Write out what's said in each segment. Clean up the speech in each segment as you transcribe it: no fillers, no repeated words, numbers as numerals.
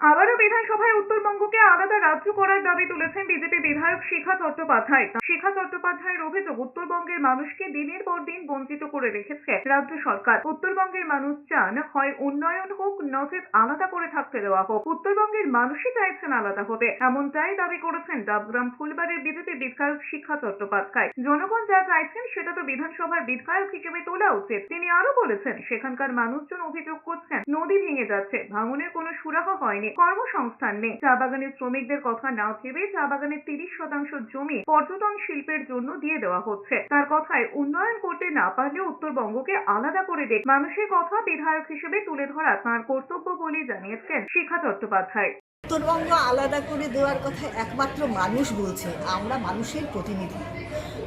আবারও বিধানসভায় উত্তরবঙ্গকে আলাদা রাজ্য করার দাবি তুলেছেন বিজেপি বিধায়ক শিখা চট্টোপাধ্যায়। শিখা চট্টোপাধ্যায়ের অভিযোগ, উত্তরবঙ্গের মানুষকে দিনের পর দিন বঞ্চিত করে রেখেছে রাজ্য সরকার। উত্তরবঙ্গের মানুষ চান হয় উন্নয়ন হোক, নচেত আলাদা করে থাকতে দেওয়া হোক। উত্তরবঙ্গের মানুষই চাইছেন আলাদা হতে, এমনটাই দাবি করেছেন ডাবগ্রাম ফুলবাড়ির বিজেপি বিধায়ক শিখা চট্টোপাধ্যায়। জনগণ যা চাইছেন সেটা তো বিধানসভার বিধায়ক হিসেবে তোলা উচিত। তিনি আরো বলেছেন, সেখানকার মানুষজন অভিযোগ করছেন নদী ভেঙে যাচ্ছে, ভাঙনের কোনো সুরাহা হয়নি, কর্মসংস্থান নেই। চা বাগানের শ্রমিকদের কথা না ভেবে চা বাগানের 30% জমি পর্যটন শিল্পের জন্য দিয়ে দেওয়া হচ্ছে। তার কথায়, উন্নয়ন করতে না পারলে উত্তরবঙ্গকে আলাদা করে দেখ মানুষের কথা বিধায়ক হিসেবে তুলে ধরা তাঁর কর্তব্য বলে জানিয়েছেন শিখা চট্টোপাধ্যায়। উত্তরবঙ্গ আলাদা করে দেওয়ার কথা একমাত্র মানুষ বলছে, আমরা মানুষের প্রতিনিধি।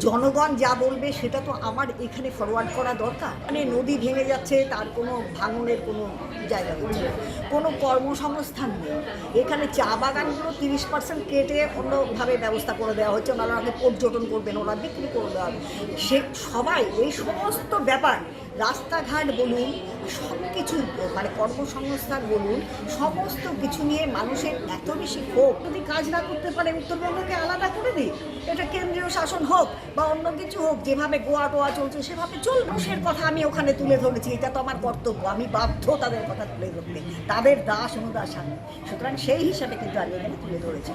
জনগণ যা বলবে সেটা তো আমার এখানে ফরওয়ার্ড করা দরকার। মানে নদী ভেঙে যাচ্ছে, তার কোনো ভাঙনের কোনো জায়গা হচ্ছে না, কোনো কর্মসংস্থান নেই। এখানে চা বাগানগুলো 30% কেটে অন্যভাবে ব্যবস্থা করে দেওয়া হচ্ছে, ওনারা আগে পর্যটন করবেন, ওরা বিক্রি করে দেওয়া হবে। সে সবাই এই সমস্ত ব্যাপার, রাস্তাঘাট বলুন, সব কিছু মানে কর্মসংস্থান বলুন, সমস্ত কিছু নিয়ে মানুষের এত বেশি ক্ষোভ। যদি কাজ না করতে পারে উত্তরবঙ্গকে আলাদা করে দিই, এটা কেন্দ্রীয় শাসন হোক বা অন্য কিছু হোক, যেভাবে গোয়া টোয়া চলছে সেভাবে চল। মানুষের কথা আমি ওখানে তুলে ধরেছি, এটা তো আমার কর্তব্য, আমি বাধ্য তাদের কথা তুলে ধরতে, তাদের দাস অনুদাস আমি। সুতরাং সেই হিসাবে কিন্তু আমি এখানে তুলে ধরেছি।